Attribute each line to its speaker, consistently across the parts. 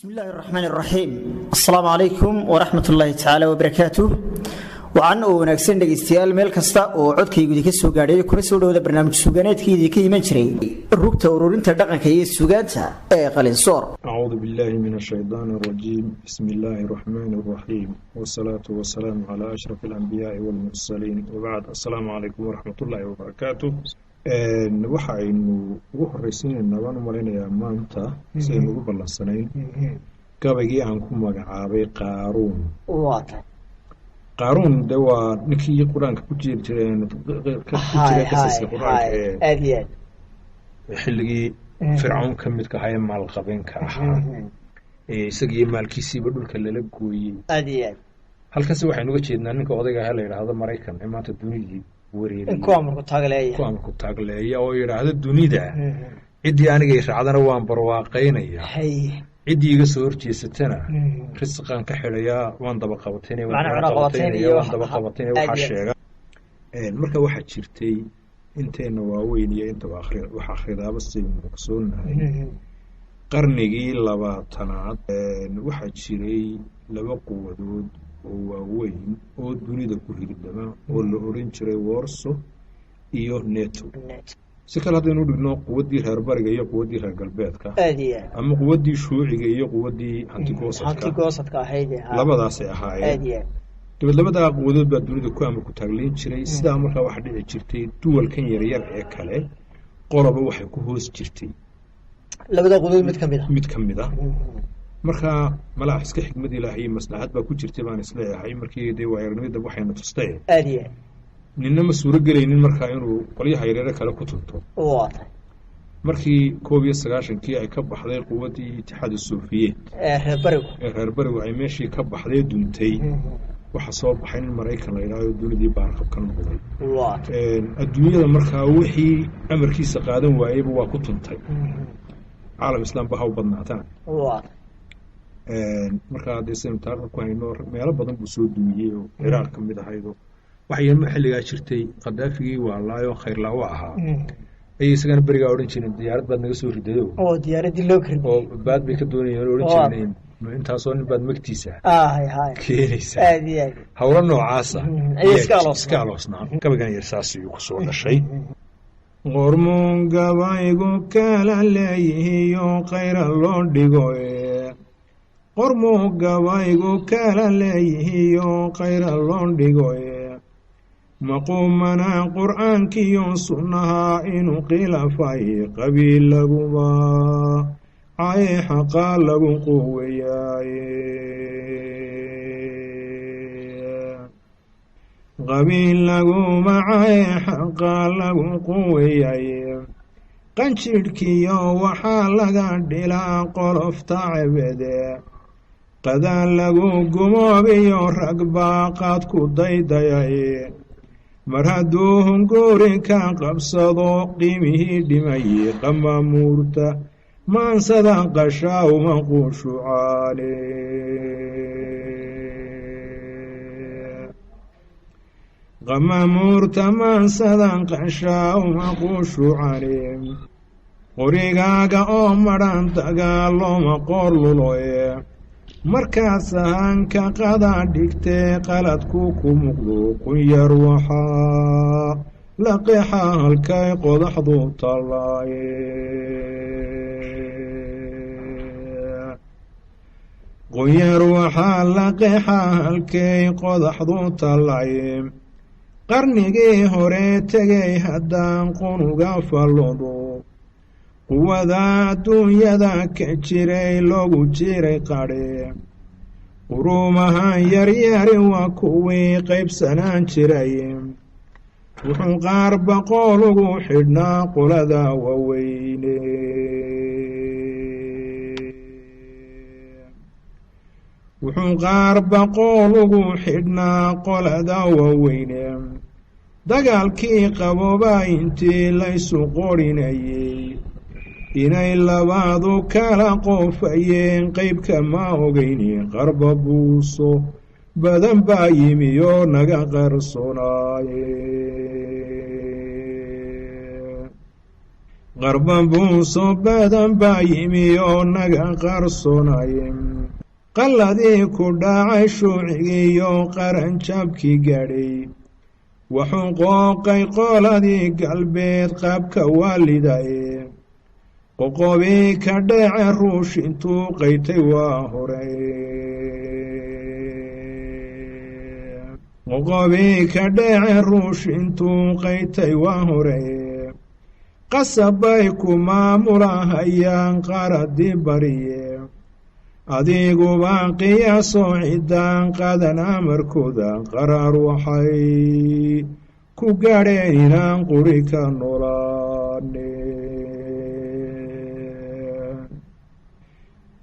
Speaker 1: بسم الله الرحمن الرحيم السلام عليكم ورحمة الله تعالى وبركاته وعن ونكسن دغيستيال meel kasta oo codkaygu idinka soo gaadhay kuna soo dhawaada barnaamij suuganeedkii ka iman jiray rugta ururinta dhaqanka iyo suugaanta ee qalinsoor
Speaker 2: أعوذ بالله من الشيطان الرجيم بسم الله الرحمن الرحيم والصلاة والسلام على أشرف الأنبياء والمرسلين وبعد السلام عليكم ورحمة الله وبركاته waxaynu ugu horreysiinaynaa waan u malaynayaa maanta si aynu ugu ballansanayn gabaygii aan ku magacaabay qaaruun de waa ninkii qur-aanka ku jiri jireen qasaska qur-aanka ee xilligii fircawn ka midka ahaa ee maalqabeenka ahaa isagii maalkiisiiba dhulka lala gooyey halkaasi waxaynu uga jeednaa ninka odayga ah la yidhaahdo maraykan ee maanta dunidii ku taagleeya oo yidhaahda dunida ciddii anigay raacdana waan barwaaqaynayaa ciddii iga soo horjeesatana risqaan ka xidhayaa waan daba qabatayna waxaa sheega marka waxaa jirtay inteena waaweyn iyo inta wax akhridaaba saynu ogsoonahay qarnigii 20aad waxaa jiray laba quwadood oo waaweyn oo dunida ku hirdama oo la oran jiray Warso iyo NATO si kala hadaynu dhigno quwaddii reer bariga iyo quwaddii reer galbeedka ama quwaddii shuuciga iyo quwaddii antigoosadka ahayd labadaas ay ahaayeen labada quwadood baa dunida ku amar ku taagleen jiray sidaa markaa waxa dhici jirtay duwalkan yaryar ee kale qoloba waxay ku hoos jirtay
Speaker 1: labada quwadood mid kamid ah marka malaha iska xigmad ilaahay maslaxad baa ku jirtay baan isleeyahay markii ay waayarnimada waxayna tustay ninna ma suuro galaynin markaa inuu qolyaha yaryar kale ku tunto markii 1990kii ay ka baxday quwaddii Itixaadka Soofiyeed reer barigu ay meeshii ka baxday duntay waxa soo baxay in Mareykan la yiraahdo dunidii baarqabkan noqday adduunyada markaa wixii amarkiisa qaadan waayay waa ku tuntay caalam islaam baa u badnaataan markaa deesan taariikh ku hayno meelo badan buu soo dumiyay oo Ciraaq ka mid ahayd waxay xilligaa jirtay qadaafigii waa laayo khayr laawo ahaa ay isagana bariga oran jireen diyaarad baad naga soo ridayo oo diyaaradii loo kordhiyay oo baad bay ka doonayeen oran jireen intaas oo nin baad magtiisa keenaysa hawlo noocaas ah iska aloosnaa gabaygan yarsaas uu ku soo dhashay qormoon gabaygu kala leeyihiyo khayr loo dhigo qormoon gabaygu kala leeyihiyo khayr loo dhigo maqumana qur'aankiyo sunnaha inuu khilaafay qabiil laguba ay xaqa lagu quwayay qabiil laguma ay xaqa lagu quwayay qanjidhkiyo waxaa laga dhilaa qolofta cabede qadaan lagu gumoobiyo rag baaqaad ku daydayay mar hadduu hunguri ka qabsado qiimihii dhimayey qamamuurta maansada qashaa uma qushucaale qamamuurta maansada qashaa uma qushucaale qorigaaga oo madhan dagaaloma qorluloye markaas hanka qadaa dhigtee qaladku ku muuqdo qunyar waxaa la qeexa halkay qodaxdu tallaaye qunyar waxaa la qeexa halkay qodaxdu tallaaye qarnigii hore tegay haddaan qunuga fallodo quwada adduunyada ka jiray loogu jiray qadhe quruumahan yaryari waa kuwii qaybsanaan jiray wuxuu qaar boqol ugu xidhnaa qolada waaweyne wuxuu qaar boqol ugu xidhnaa qolada waaweyne dagaalkii qaboobaa intii laysu qorinayay inay labaadu kala qoofayeen qaybka ma ogeyni qarba buuso badan baa yimi oo naga qarsoonaaye
Speaker 2: qarban buu soo badan baa yimi oo naga qarsoonay qalladii ku dhacay shuucigiiyo qaranjabkii gaadhay wuxuu qooqay qoladii galbeed qaabka waalidaye qoqobii ka dhece ruush intuu qaytay waa hore qoqobii ka dhece ruush intuu qaytay waa hore qasabbay ku maamulahayaan qaradii bariye adiguba qiyaasoo ciddaan qadan amarkooda qaraar waxay ku gaadheen inaan quri ka noolaane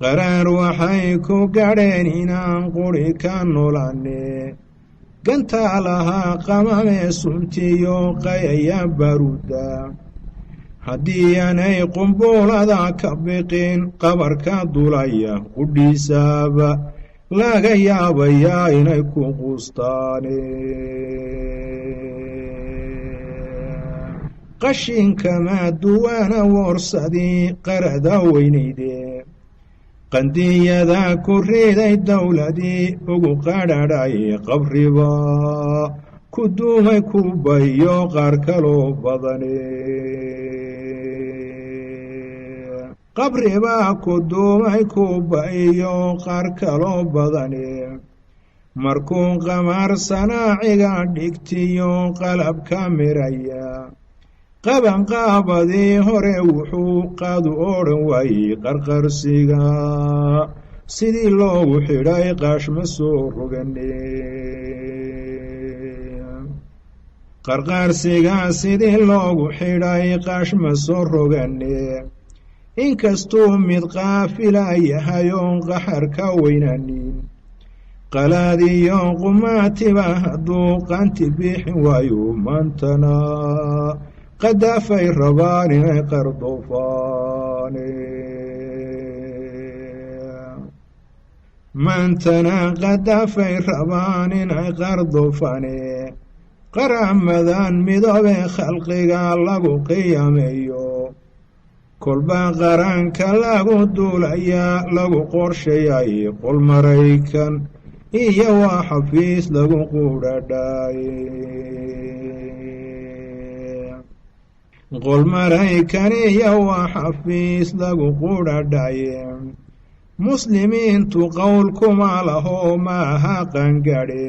Speaker 2: qaraar waxay ku gaadheen inaan quri ka noolaane gantaa lahaa qamamee suntiyo qayaya baruuda haddii aanay qumbuulada ka biqin qabarka dulaya qudhiisaaba laga yaabayaa inay ku quustaane qashinkama duwana woorsadii qarada weynayde qandiyada ku riday dowladii ugu qadhadhay qabriba ku duumay kubayo qaar kaloo badane qabribaa ku duumay kuba-iyo qaar kaloo badane markuu qamar sanaaciga dhigtiyo qalabka miraya qabanqaabadii hore wuxuu qaadu odhan waayey qarqarsiga sidii loogu xidhay qaashma soo rogane qarqaarsiga sidii loogu xidhay qaashma soo rogane inkastuu mid qaafila yahay oon qaxar ka weynanin qalaadiyo qumaatiba hadduu qanti bixin waayo maantana qadaafay rabaan inay qardoofaane maantana qadaafay rabaan inay qardoofaane qaramadan midoobe khalqiga lagu qiyaameeyo kolba qaranka lagu duulayaa lagu qorsheeyay qol maraykan iyo waa xafiis lagu quudhadhaaye qol maraykan iyo waa xafiis lagu quudhadhaye muslimiintu qowl kuma laho maaha qangadhe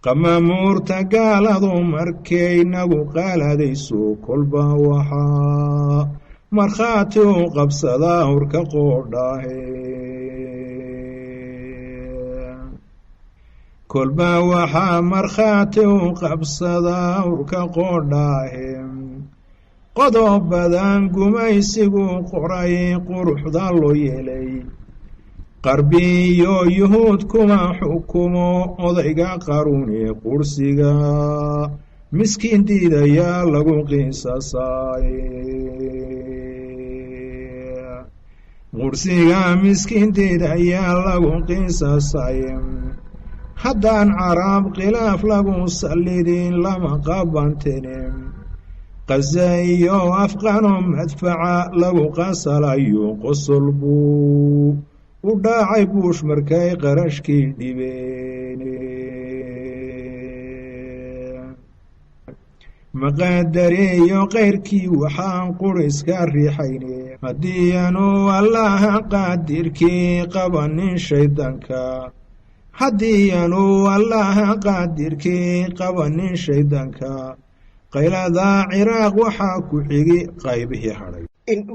Speaker 2: qamamuurta gaaladu markay nagu qaaladayso kolba waxaa markhaati u qabsadaa hurka qoodhaahe kolba waxaa markhaati u qabsadaa hurka qoodhaahe qodob badan gumaysigu qoray quruxda loo yeelay qarbiyo yuhuud kuma xukumo odayga qaruune qursiga miskiin diidayaa lagu qiisasaaye qursiga miskiin diidayaa lagu qiisasaaye haddaan caraab khilaaf lagu sallidin lama qabantene qaza iyo afqano madfaca lagu qasalayo qosol buu u dhaacay buush markay qarashkii dhibeene maqadariyo kayrkii waxaan quriska riixayne haddii aanu allaha qaadirkii qabanin shaydaanka haddii aanu allaha qaadirkii qabanin shaydaanka qaylada ciraaq waxaa ku xigi qaybihii hadhay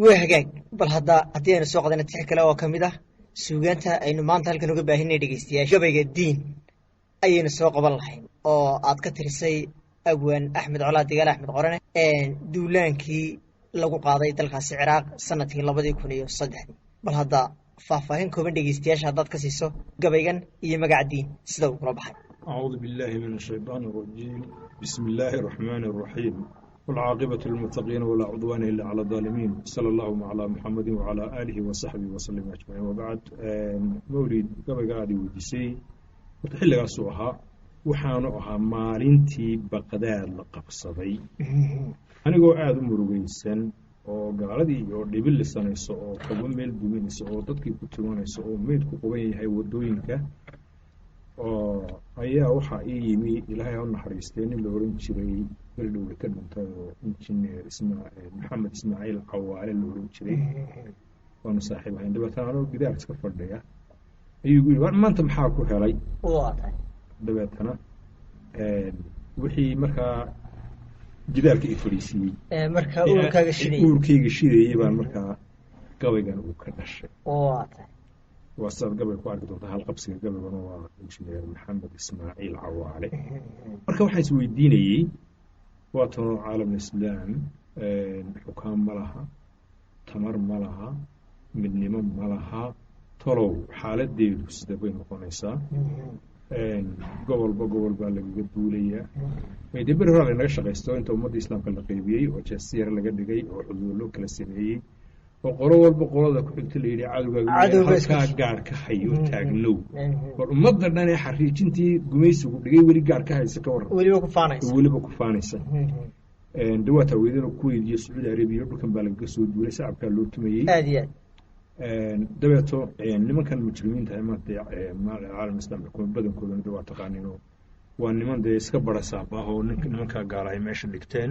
Speaker 3: waa hagaag bal haddii aynu soo qadana tix kale oo ka mid ah suugaanta aynu maanta halkan uga baahinay dhegeystayaasha gabayga diin ayaynu soo qaban lahayn oo aad ka tirisay abwaan axmed colaad digaal axmed qorane duulaankii lagu qaaday dalkaasi ciraaq sanadkii 2003 bal hadda faahfaahin kooban dhegeystayaasha haddaad ka siiso gabaygan iyo magaca diin sida uu kula baxay
Speaker 2: أعوذ بالله من الشيطان الرجيم بسم الله الرحمن الرحيم والعاقبة للمتقين ولا عدوان إلا على الظالمين صلى الله على محمد وعلى آله وصحبه وسلم أجمعين وبعد مولد قبل قاعدي وديسي وتحل قاسوها وحانوها مالنتي بقدار لقبصدي أنا قو آذ مرويسا oo gaaladii oo dhibil lisanayso oo kaba meel duminayso oo dadkii ku tumanayso oo meyd ku quban yahay waddooyinka oo ayaa waxaa ii yimi ilaahay ha u naxariistee nin la odhan jiray berdhowle ka dhintay oo injineer maxamed ismaaciil cawaale la odhan jiray waanu saaxiib ahayn dabeetana anoo gidaar iska fadhiya ayuu igu yidhi maanta maxaa ku helay dabeetana wixii markaa gidaarka i fadhiisiiyey uurkayga shidayey baan markaa gabaygan uu ka dhashay waa sidaad gabay ku arki doontaa halqabsiga gabaygana waa injineer maxamed ismaaciil cawaale marka waxaan is weydiinayey waa tanoo caalam islaam xukaan ma laha tamar ma laha midnimo ma laha talow xaaladeedu sida bay noqonaysaa gobolba gobol baa lagaga duulayaa dee beri horaa laynaga shaqaysto inta ummadda islaamka la qaybiyey oo jeesiyar laga dhigay oo xuduulo kala sameeyey oo qolo walba qolada ku xigta la yidhi cadowgaaga halkaa gaar ka hayo taagnow war ummadda dhan ee xariijintii gumaysigu dhigay weli gaar ka haysa ka waran weliba ku faanaysa dawaataa weydana kuwait iyo sacuudi arabiya dhulkan baa lagaga soo duulay shacabkaa loo tumayey dabeeto nimankan mujrimiinta maanta caalam islam xukuma badankoodana waa taqaaniino waa niman dee iska bara saab ah oo nimankaa gaala ay meesha dhigteen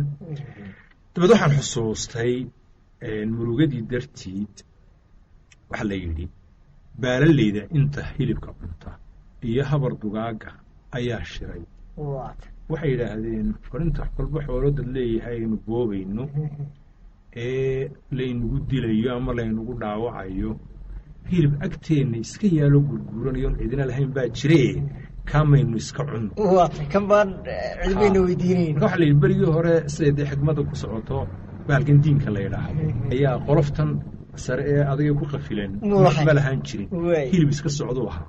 Speaker 2: dabeed waxaan xusuustay murugadii dartiid waxaa la yidhi baalaleyda inta hilibka cunta iyo habar dugaaga ayaa shiray waxay yidhaahdeen farinta kolba xoolodad leeyahay aynu boobayno ee laynagu dilayo ama laynagu dhaawacayo hilib agteenna iska yaalo gurguuranayoon cidina lahayn baa jiree kaamaynu iska cunno marka waxaa la yidhi berigii hore siday dee xikmadda ku socoto bahalkan diinka la yidhaahdo ayaa qoloftan sare ee adagay ku qafileen ma lahaan jirin hilib iska socduu ahaa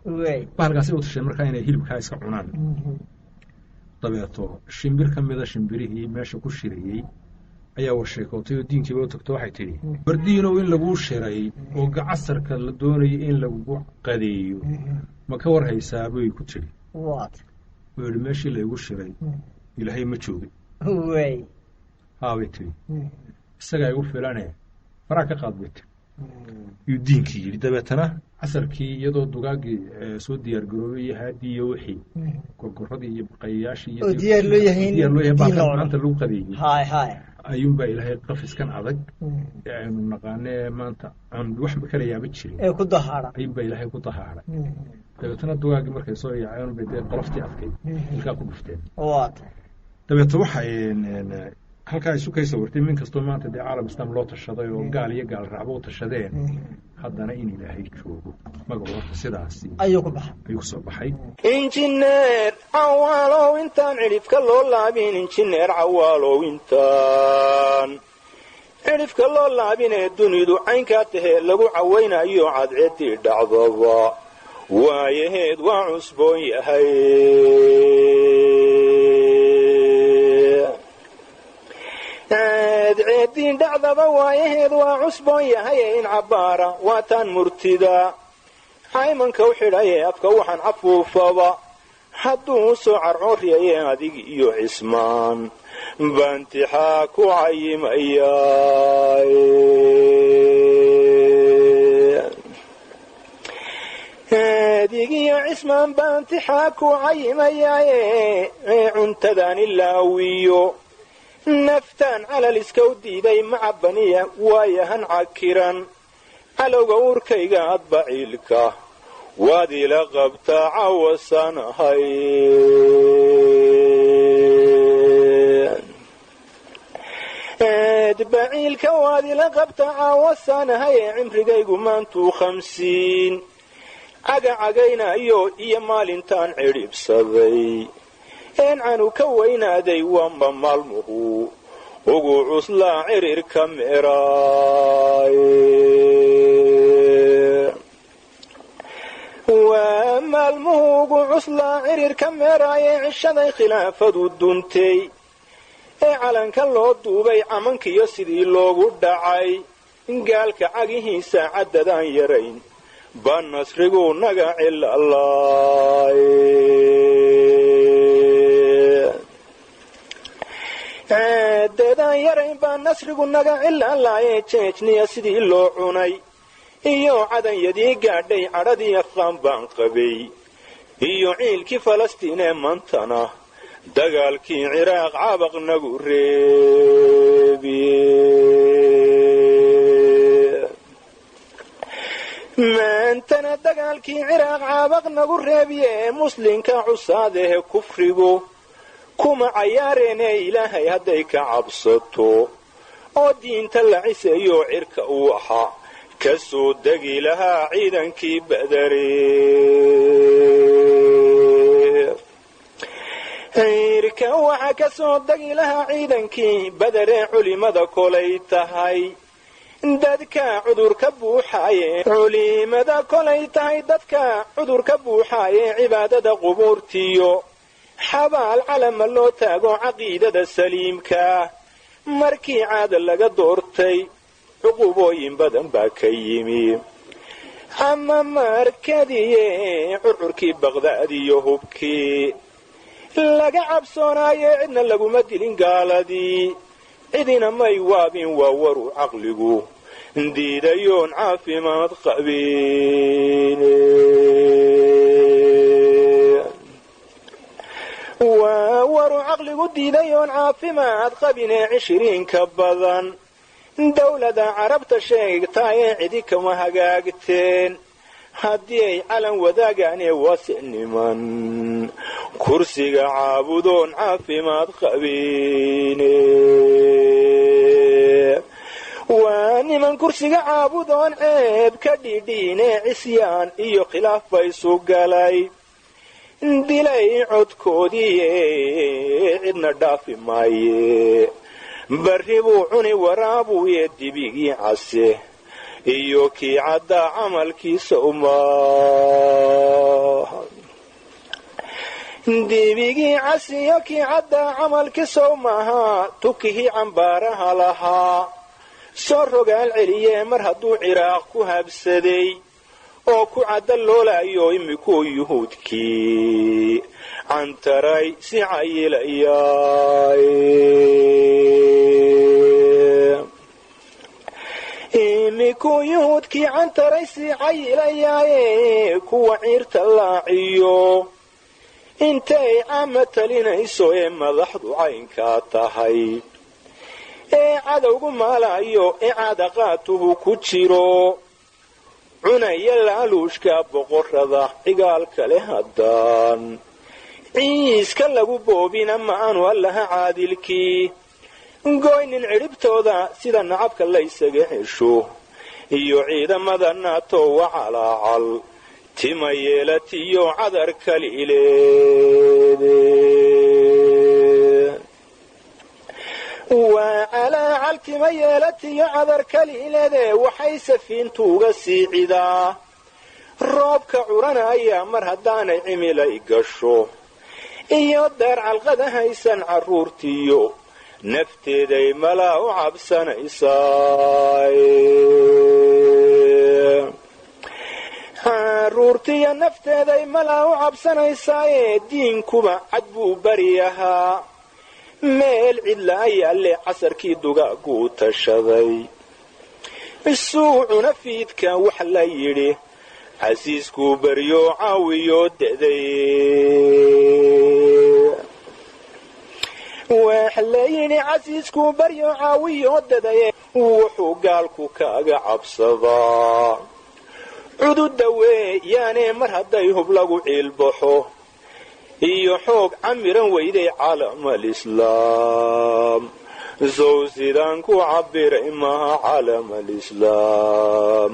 Speaker 2: bahalkaasay u tasheen markaa inay hilibkaa iska cunaan dabeeto shimbir ka mida shimbirihii meesha ku shirayey ayaa warsheekootay oo diinkiiba u tagto waxay tidhi bardiinow in laguu shiray oo gacasarka la doonayo in lagu qadeeyo ma ka war haysaabay ku tidhi wuu yidhi meeshii laygu shiray ilaahay ma joogin haabay tidhi isagaa igu filane faraa ka qaad bay tidhi yuu diinkii yidhi dabeetana casarkii iyadoo dugaaggii soo diyaar garoobay iyo haadii iyo wixii gorgoradii iyo baqayayaashii iyo diyaar loo yahay maanta lagu qadeeyey ayuunbaa ilaahay qafiskan adag ee aynu naqaanee maanta aan waxba kala yaaba jirin ayuunbaa ilaahay ku dahaaray dabeetana dugaaggii markay soo yaaceen bay dee qoloftii adkayd ilkaa ku dhufteen dabeeto waxay halkaa isu kay sawirtay min kastoo maanta dee caalam islaam loo tashaday oo gaal iyo gaal raacba u tashadeen haddana in ilaahay joogo magacu horta sidaasi ayuu ku soo baxay
Speaker 4: injineer cawaalow intaan cidhifka loo laabin injineer cawaalow intaan cidhifka loo laabin ee dunidu caynkaa tahee lagu cawaynayo cadceeddii dhacdaba waayaheed waa cusboon yahay ceediin dhacdaba waayaheed waa cusboon yahaye in cabbaara waa taan murtida caymanka u xidhaye afka waxaan cafuufaba hadduu soo carcooryaye adig iyo cismaan baantixaa ku cayimaya adig iyo cismaan baantixaa ku cayimayaaye cuntadan ilaawiyo naftaan calal iska u diiday macabaniya waayahan cakiran calowga uurkayga adbaciilka waad ila qabtaa cawasanahay adbaciilka waad ila qabtaa cawasanahay ee cimrigaygu maantuu 50 cagacagaynayo iyo maalintaan cidhibsaday canu ka weynaaday waanba maalmuhu ugu cuslaa cirirka meeraay waa maalmuhu ugu cuslaa cirirka meeraaye cishaday khilaafadu duntay ee calanka loo duubay camankiyo sidii loogu dhacay gaalka cagihiisa caddadaan yarayn baa nasrigu naga cilalaay dadaan yarayn baa nasrigu naga cilaalaayee jeejniya sidii loo cunay iyo cadanyadii gaadhay cadhadii afqaan baan qabay iyo ciilkii falastiin ee maantana dagaalkii ciraaq cabaq nagu reebiye maantana dagaalkii ciraaq cabaq nagu reebiye muslinka cusaadahe kufrigu kuma cayaareenee ilaahay hadday ka cabsato oo diinta la ciseeyo cirka uu ahaa ka soo degi lahaa ciidankii badare cirka waxa ka soo degi lahaa ciidankii badare culimada kolay tahay dadka cudurka buuxaaye culimada kolay tahay dadka cudurka buuxaaye cibaadada qubuurtiyo xabaal calama loo taago caqiidada saliimka markii caada laga doortay cuqubooyin badan baa ka yimi ama markadiye curcurkii baqdaad iyo hubkii laga cabsoonaaye cidna laguma dilin gaaladii cidina may waabin waa waru caqligu diidayoon caafimaad qabin waa waru caqligu diidayoon caafimaad qabinee 20 ka badan dawlada carabta sheegtaayee cidi kama hagaagteen haddii ay calan wadaagaanee wase niman kursiga caabudoon caafimaad qabine waa niman kursiga caabudoon ceeb ka dhidhiinee cisyaan iyo khilaaf baysu galay dilay codkoodii cidna dhaafi maaye barri buu cuni waraabuye dibigii case iyo kii caddaa camalkiisa umaaha dibigii case iyo kii caddaa camalkiisa umaaha tukihii cambaaraha lahaa soo rogaal celiyee mar hadduu ciraaq ku habsaday oo ku cadda loolaayo imikuu yuhuudkii cantaray si cayilayaay imikuu yuhuudkii cantaray si cayilayaaye kuwa ciirta laaciyo intay caama talinayso ee madaxdu caynkaa tahay ee cadowgu maalayo ee cadaqaatuhu ku jiro cunaya laaluushka boqorrada cigaalka leh haddaan ciiska lagu boobina ma aanu allaha caadilkii goynin cidhibtooda sida nacabka laysaga hesho iyo ciidamada naato wacalaacal tima yeelatiyo cadar kaliileede waa calaacal tima yeelatiyo cadar kaliileede waxay safiintuuga sii cidaa roobka curanaya mar haddaanay cimilay gasho iyo daar calqada haysan carruurtiyo nafteeday malaa u cabsanaysaay carruurtiyo nafteeday malaa u cabsanaysaaye diinkuba cad buu bari ahaa meel cidla ayaalle casarkii dugaaguu tashaday isuucuna fiidka wax la yidhi casiiskuu baryo caawiyoo de'day wax la yidhi casiiskuu baryo caawiyoo dadaye wuxuu gaalku kaaga cabsadaa cududa weeyaane mar hadday hub lagu ciilbaxo iyo xoog camiran weyday caalamalislaam sow sidaan ku cabiray maha caalamalislaam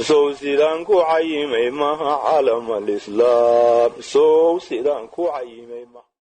Speaker 4: sow sidaan ku cayimay maha caalamalislaam sow sidaan ku cayimay maha